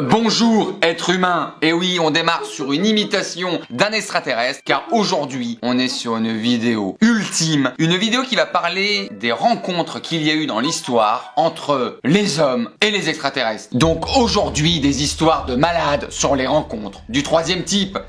Bonjour être humain. Et oui, on démarre sur une imitation d'un extraterrestre car aujourd'hui, on est sur une vidéo ultime, une vidéo qui va parler des rencontres qu'il y a eu dans l'histoire entre les hommes et les extraterrestres. Donc aujourd'hui, des histoires de malades sur les rencontres du troisième type.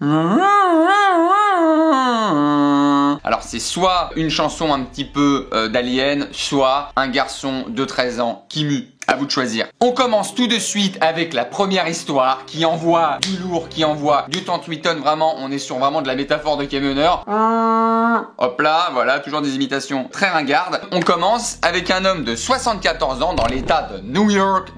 Alors c'est soit une chanson un petit peu d'Alien, soit un garçon de 13 ans qui mue. À vous de choisir. On commence tout de suite avec la première histoire qui envoie du lourd, qui envoie du 38 tonnes. Vraiment, on est sur vraiment de la métaphore de camionneur. Hop là, voilà, toujours des imitations très ringardes. On commence avec un homme de 74 ans dans l'état de New York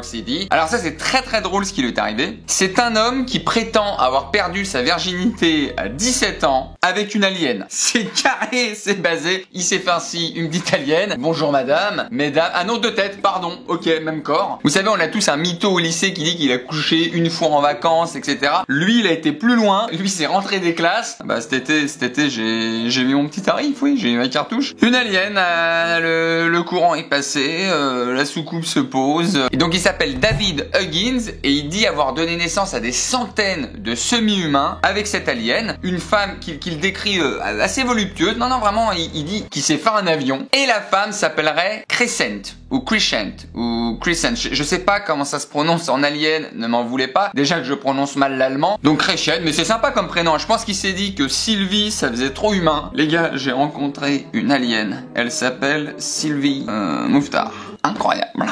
City. Alors ça, c'est très drôle ce qui lui est arrivé. C'est un homme qui prétend avoir perdu sa virginité à 17 ans avec une alien. C'est carré, c'est basé. Il s'est fait ainsi une petite alien. Bonjour madame, mesdames. Ah non, deux têtes, pardon. Ok, même corps. Vous savez, on a tous un mytho au lycée qui dit qu'il a couché une fois en vacances, etc. Lui, il a été plus loin. Lui, c'est rentré des classes. Bah, cet été, j'ai mis mon petit tarif, oui, j'ai eu ma cartouche. Une alien, le courant est passé, la soucoupe se pose. Et donc, il s'appelle David Huggins et il dit avoir donné naissance à des centaines de semi-humains avec cette alien. Une femme qu'il décrit assez voluptueuse. Non, vraiment, il dit qu'il s'est fait un avion. Et la femme s'appellerait Crescent. Ou Crescent, je sais pas comment ça se prononce en alien, ne m'en voulez pas. Déjà que je prononce mal l'allemand. Donc Crescent, mais c'est sympa comme prénom. Je pense qu'il s'est dit que Sylvie, ça faisait trop humain. Les gars, j'ai rencontré une alien. Elle s'appelle Sylvie Mouffetard. Incroyable.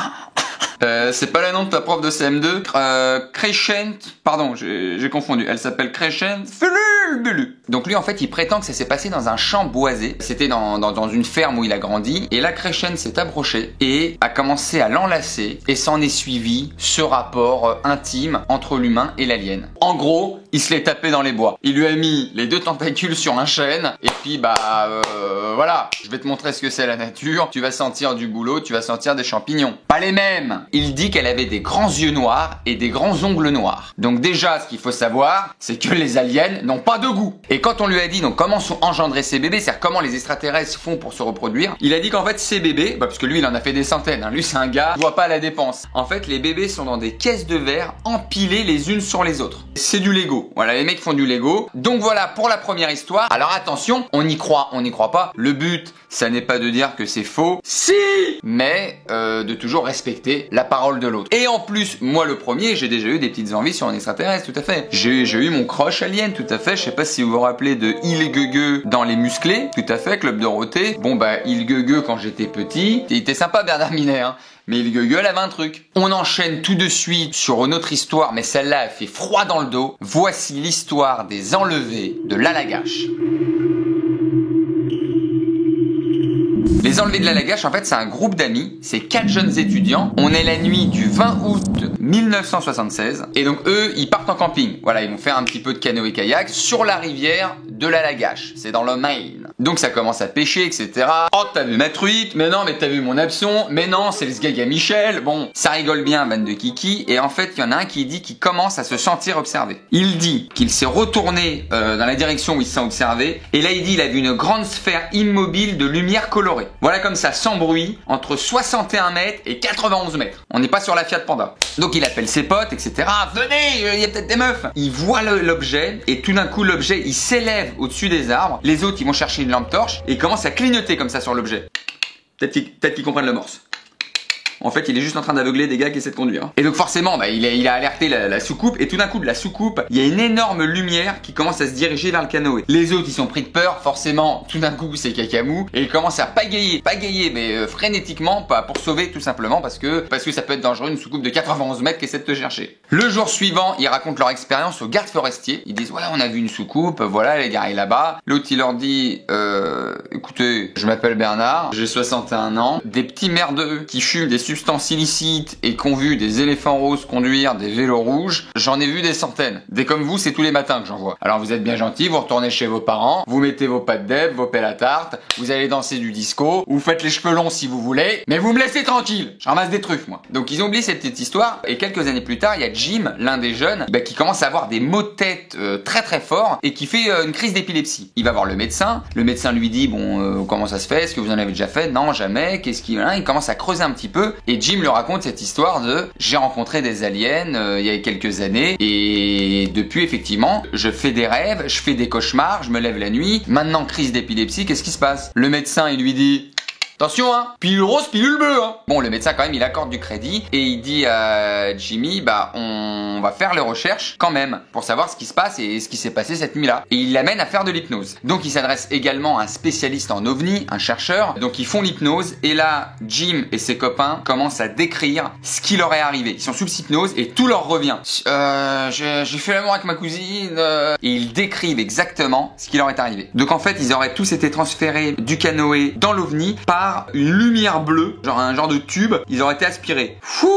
C'est pas le nom de ta prof de CM2. Crescent, pardon, j'ai confondu. Elle s'appelle Crescent Fululbulu. Donc lui, en fait, il prétend que ça s'est passé dans un champ boisé. C'était dans une ferme où il a grandi. Et là, Crescent s'est approché et a commencé à l'enlacer. Et s'en est suivi ce rapport intime entre l'humain et l'alien. En gros, il se l'est tapé dans les bois. Il lui a mis les deux tentacules sur un chêne. Et puis, voilà, je vais te montrer ce que c'est la nature. Tu vas sentir du boulot, tu vas sentir des champignons. Pas les mêmes. Il dit qu'elle avait des grands yeux noirs et des grands ongles noirs. Donc déjà, ce qu'il faut savoir, c'est que les aliens n'ont pas de goût. Et quand on lui a dit donc comment sont engendrés ces bébés, c'est-à-dire comment les extraterrestres font pour se reproduire, il a dit qu'en fait ces bébés, parce que lui il en a fait des centaines, lui c'est un gars, il voit pas la dépense. En fait les bébés sont dans des caisses de verre empilées les unes sur les autres. C'est du Lego. Voilà, les mecs font du Lego. Donc voilà pour la première histoire. Alors attention, on y croit, on n'y croit pas. Le but, ça n'est pas de dire que c'est faux. Si, mais de toujours respecter la parole de l'autre. Et en plus, moi le premier, j'ai déjà eu des petites envies sur un extraterrestre, tout à fait. J'ai eu mon crush alien, tout à fait. Je sais pas si vous vous rappelez de Il Gueugue dans Les Musclés, tout à fait, Club Dorothée. Bon Il Gueugue quand j'étais petit, il était sympa Bernard Minet, hein. Mais Il Gueugue, elle avait un truc. On enchaîne tout de suite sur une autre histoire, mais celle-là, elle fait froid dans le dos. Voici l'histoire des enlevés de l'Alagache. Les enlevés de l'Alagache, en fait, c'est un groupe d'amis, c'est 4 jeunes étudiants. On est la nuit du 20 août 1976. Et donc, eux, ils partent en camping. Voilà, ils vont faire un petit peu de canoë-kayak sur la rivière de l'Alagache. C'est dans le Maine. Donc, ça commence à pêcher, etc. Oh, t'as vu ma truite? Mais non, mais t'as vu mon abson? Mais non, c'est le sgag à Michel. Bon, ça rigole bien, bande de kiki. Et en fait, il y en a un qui dit qu'il commence à se sentir observé. Il dit qu'il s'est retourné dans la direction où il se sent observé. Et là, il dit qu'il a vu une grande sphère immobile de lumière colorée. Voilà comme ça, sans bruit, entre 61 mètres et 91 mètres. On n'est pas sur la Fiat Panda. Donc il appelle ses potes, etc. Venez, il y a peut-être des meufs. Il voit l'objet et tout d'un coup l'objet il s'élève au-dessus des arbres. Les autres ils vont chercher une lampe torche et ils commencent à clignoter comme ça sur l'objet. Peut-être qu'ils comprennent le morse. En fait, il est juste en train d'aveugler des gars qui essaient de conduire. Et donc forcément, il a alerté la soucoupe. Et tout d'un coup, de la soucoupe, il y a une énorme lumière qui commence à se diriger vers le canoë. Les autres, ils sont pris de peur. Forcément, tout d'un coup, c'est cacamou. Et ils commencent à pagayer, mais frénétiquement, pas pour sauver tout simplement parce que ça peut être dangereux, une soucoupe de 91 mètres qui essaie de te chercher. Le jour suivant, ils racontent leur expérience aux gardes forestiers. Ils disent, voilà, on a vu une soucoupe, voilà, les gars, là-bas. L'autre, il leur dit, écoutez, je m'appelle Bernard, j'ai 61 ans. Des petits merdeux qui fument des substances illicites et qui ont vu des éléphants roses conduire des vélos rouges, j'en ai vu des centaines. Des comme vous, c'est tous les matins que j'en vois. Alors vous êtes bien gentils, vous retournez chez vos parents, vous mettez vos pâtes d'Ève, vos pelles à tarte, vous allez danser du disco, vous faites les cheveux longs si vous voulez, mais vous me laissez tranquille, je ramasse des trucs moi. Donc ils ont oublié cette petite histoire et quelques années plus tard, il y a Jim, l'un des jeunes, qui commence à avoir des maux de tête très forts et qui fait une crise d'épilepsie. Il va voir le médecin lui dit bon comment ça se fait, est-ce que vous en avez déjà fait? Non, jamais, qu'est-ce qu'il a? Il commence à creuser un petit peu et Jim lui raconte cette histoire de « j'ai rencontré des aliens il y a quelques années et depuis effectivement je fais des rêves, je fais des cauchemars, je me lève la nuit, maintenant crise d'épilepsie, qu'est-ce qui se passe ?» Le médecin il lui dit attention hein, pilule rose, pilule bleue hein. Bon le médecin quand même il accorde du crédit et il dit à Jimmy bah on va faire les recherches quand même pour savoir ce qui se passe et ce qui s'est passé cette nuit-là. Et il l'amène à faire de l'hypnose. Donc il s'adresse également à un spécialiste en ovni, un chercheur. Donc ils font l'hypnose et là Jim et ses copains commencent à décrire ce qui leur est arrivé. Ils sont sous hypnose et tout leur revient. J'ai fait l'amour avec ma cousine et ils décrivent exactement ce qui leur est arrivé. Donc en fait ils auraient tous été transférés du canoë dans l'ovni par une lumière bleue, genre un genre de tube, ils auraient été aspirés. Fouh!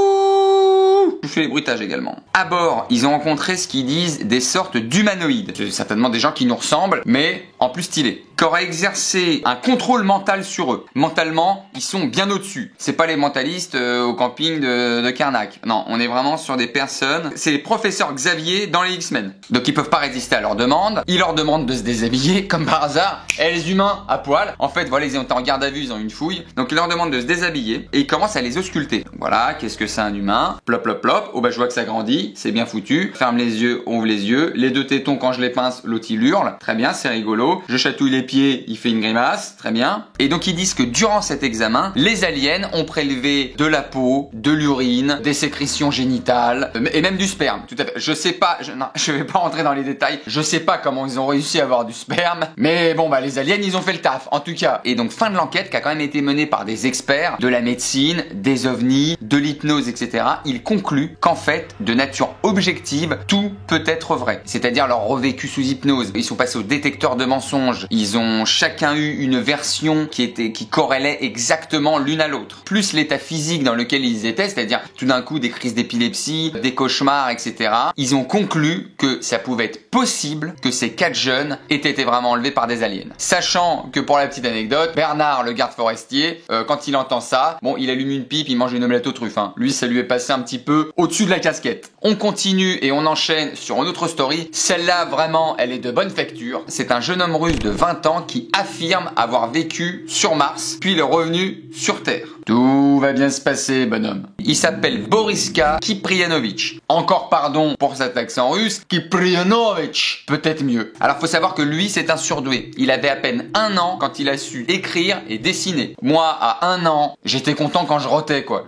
Je fais les bruitages également. À bord, ils ont rencontré ce qu'ils disent des sortes d'humanoïdes. C'est certainement des gens qui nous ressemblent, mais en plus stylés. Qui auraient exercé un contrôle mental sur eux. Mentalement, ils sont bien au-dessus. C'est pas les mentalistes au camping de Karnak. Non, on est vraiment sur des personnes. C'est les professeurs Xavier dans les X-Men. Donc ils peuvent pas résister à leurs demandes. Ils leur demandent de se déshabiller, comme par hasard. Et les humains à poil. En fait, voilà, ils ont été en garde à vue, ils ont une fouille. Donc ils leur demandent de se déshabiller et ils commencent à les ausculter. Voilà, qu'est-ce que c'est un humain? Plop, plop, plop. Oh bah je vois que ça grandit, c'est bien foutu. Ferme les yeux, ouvre les yeux. Les deux tétons, quand je les pince, l'autre il hurle. Très bien, c'est rigolo. Je chatouille les pieds, il fait une grimace. Très bien. Et donc ils disent que durant cet examen, les aliens ont prélevé de la peau, de l'urine, des sécrétions génitales et même du sperme. Tout à fait. Je sais pas, je vais pas rentrer dans les détails. Je sais pas comment ils ont réussi à avoir du sperme. Mais bon bah les aliens ils ont fait le taf, en tout cas. Et donc fin de l'enquête qui a quand même été menée par des experts de la médecine, des ovnis, de l'hypnose, etc. Ils concluent qu'en fait, de nature objective, tout peut être vrai. C'est-à-dire leur revécu sous hypnose. Ils sont passés au détecteur de mensonges. Ils ont chacun eu une version qui corrélait exactement l'une à l'autre. Plus l'état physique dans lequel ils étaient, c'est-à-dire tout d'un coup des crises d'épilepsie, des cauchemars, etc. Ils ont conclu que ça pouvait être possible que ces 4 jeunes aient été vraiment enlevés par des aliens. Sachant que pour la petite anecdote, Bernard, le garde forestier, quand il entend ça, bon, il allume une pipe, il mange une omelette aux truffes. Hein. Lui, ça lui est passé un petit peu au-dessus de la casquette. On continue et on enchaîne sur une autre story. Celle-là, vraiment, elle est de bonne facture. C'est un jeune homme russe de 20 ans qui affirme avoir vécu sur Mars, puis il est revenu sur Terre. Tout va bien se passer, bonhomme. Il s'appelle Boriska Kiprianovich. Encore pardon pour cet accent russe. Kiprianovich. Peut-être mieux. Alors, faut savoir que lui, c'est un surdoué. Il avait à peine 1 an quand il a su écrire et dessiner. Moi, à 1 an, j'étais content quand je rotais, quoi.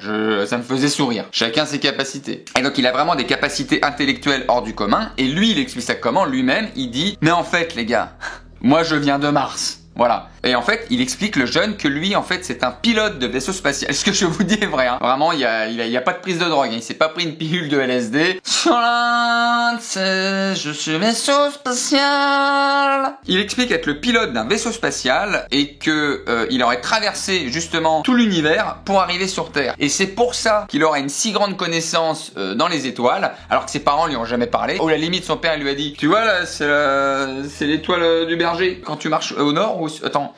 Ça me faisait sourire. Chacun ses capacités. Et donc, il a vraiment des capacités intellectuelles hors du commun. Et lui, il explique ça comment? Lui-même, il dit, mais en fait, les gars, moi, je viens de Mars. Voilà. Et en fait, il explique le jeune que lui, en fait, c'est un pilote de vaisseau spatial. Ce que je vous dis est vrai, hein. Vraiment, il y a pas de prise de drogue, hein. Il s'est pas pris une pilule de LSD. Je suis vaisseau spatial. Il explique être le pilote d'un vaisseau spatial et que il aurait traversé justement tout l'univers pour arriver sur Terre. Et c'est pour ça qu'il aurait une si grande connaissance dans les étoiles, alors que ses parents lui ont jamais parlé. Ou à la limite, son père lui a dit, tu vois là, c'est l'étoile du berger. Quand tu marches au nord ou attends.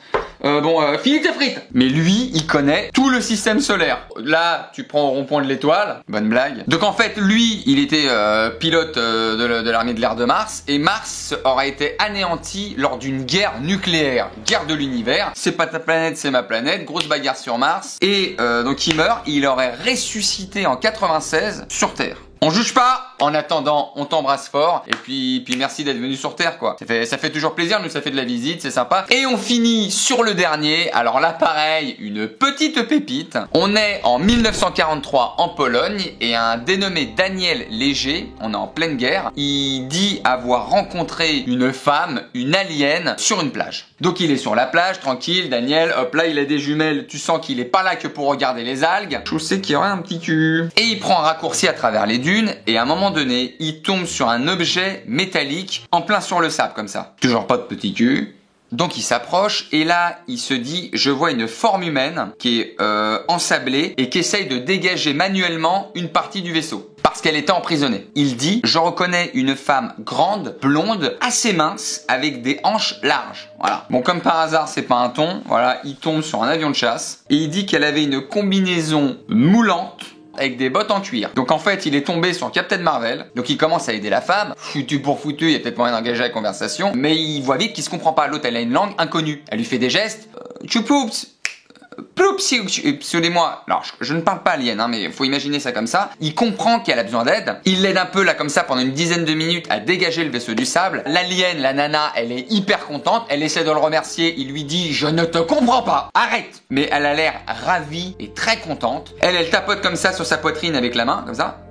Finis tes frites. Mais lui, il connaît tout le système solaire. Là, tu prends au rond-point de l'étoile. Bonne blague. Donc en fait, lui, il était pilote de l'armée de l'air de Mars. Et Mars aurait été anéanti lors d'une guerre nucléaire. Guerre de l'univers. C'est pas ta planète, c'est ma planète. Grosse bagarre sur Mars. Et donc il meurt. Il aurait ressuscité en 96 sur Terre. On juge pas. En attendant, on t'embrasse fort. Et puis merci d'être venu sur Terre, quoi. Ça fait toujours plaisir, nous, ça fait de la visite, c'est sympa. Et on finit sur le dernier. Alors là, pareil, une petite pépite. On est en 1943 en Pologne et un dénommé Daniel Léger, on est en pleine guerre, il dit avoir rencontré une femme, une alien, sur une plage. Donc il est sur la plage, tranquille, Daniel, hop là, il a des jumelles, tu sens qu'il est pas là que pour regarder les algues. Je sais qu'il y aurait un petit cul. Et il prend un raccourci à travers les dunes et à un moment donné, il tombe sur un objet métallique en plein sur le sable comme ça. Toujours pas de petit cul. Donc il s'approche et là il se dit je vois une forme humaine qui est ensablée et qui essaye de dégager manuellement une partie du vaisseau. Parce qu'elle était emprisonnée. Il dit je reconnais une femme grande, blonde, assez mince, avec des hanches larges. Voilà. Bon, comme par hasard, c'est pas un thon. Voilà, il tombe sur un avion de chasse et il dit qu'elle avait une combinaison moulante avec des bottes en cuir. Donc en fait, il est tombé sur Captain Marvel. Donc il commence à aider la femme. Foutu pour foutu, il y a peut-être moyen d'engager la conversation. Mais il voit vite qu'il se comprend pas. L'autre, elle a une langue inconnue. Elle lui fait des gestes. Tu poups. Excusez-moi, alors je ne parle pas alien, hein, mais il faut imaginer ça comme ça. Il comprend qu'elle a besoin d'aide. Il l'aide un peu là comme ça pendant une dizaine de minutes à dégager le vaisseau du sable. L'alien, la nana, elle est hyper contente. Elle essaie de le remercier. Il lui dit: je ne te comprends pas, arrête. Mais elle a l'air ravie et très contente. Elle tapote comme ça sur sa poitrine avec la main, comme ça.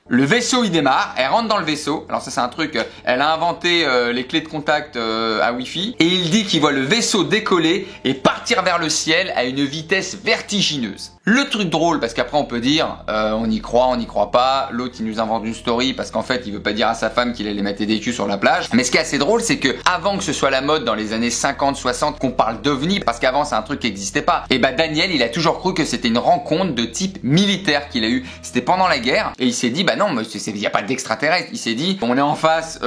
Le vaisseau il démarre, elle rentre dans le vaisseau. Alors ça c'est un truc, elle a inventé les clés de contact à Wi-Fi. Et il dit qu'il voit le vaisseau décoller et partir vers le ciel à une vitesse vertigineuse. Le truc drôle, parce qu'après on peut dire on y croit pas. L'autre il nous invente une story parce qu'en fait il veut pas dire à sa femme qu'il allait mettre des culs sur la plage. Mais ce qui est assez drôle, c'est que avant que ce soit la mode dans les années 50-60 qu'on parle d'OVNI, parce qu'avant c'est un truc qui n'existait pas, et bah Daniel il a toujours cru que c'était une rencontre de type militaire qu'il a eu. C'était pendant la guerre et il s'est dit bah non, il n'y a pas d'extraterrestres. Il s'est dit on est en face,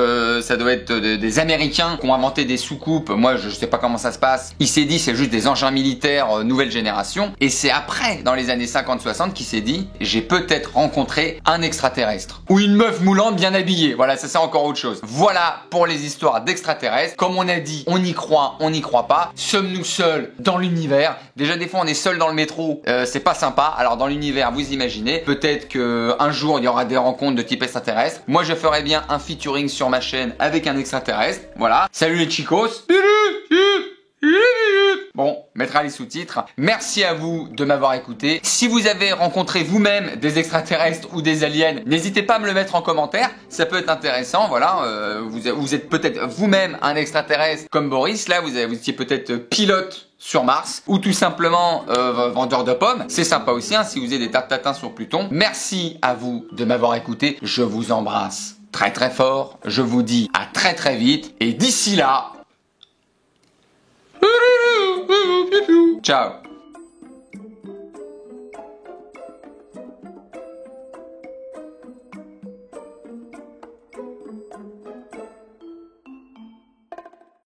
ça doit être des Américains qui ont inventé des soucoupes. Moi je sais pas comment ça se passe. Il s'est dit c'est juste des engins militaires nouvelle génération. Et c'est après, dans les années 50-60, qu'il s'est dit j'ai peut-être rencontré un extraterrestre. Ou une meuf moulante bien habillée. Voilà, ça c'est encore autre chose. Voilà pour les histoires d'extraterrestres. Comme on a dit, on y croit pas. Sommes-nous seuls dans l'univers? Déjà des fois on est seul dans le métro, c'est pas sympa. Alors dans l'univers, vous imaginez, peut-être que un jour il y aura des rencontres de type extraterrestre. Moi je ferais bien un featuring sur ma chaîne avec un extraterrestre. Voilà. Salut les chicos. Bon, mettra les sous-titres. Merci à vous de m'avoir écouté. Si vous avez rencontré vous-même des extraterrestres ou des aliens, n'hésitez pas à me le mettre en commentaire. Ça peut être intéressant, voilà. Vous êtes peut-être vous-même un extraterrestre comme Boris. Là, vous étiez peut-être pilote sur Mars ou tout simplement vendeur de pommes. C'est sympa aussi, hein, si vous avez des tartes tatin sur Pluton. Merci à vous de m'avoir écouté. Je vous embrasse très très fort. Je vous dis à très très vite. Et d'ici là... Ciao.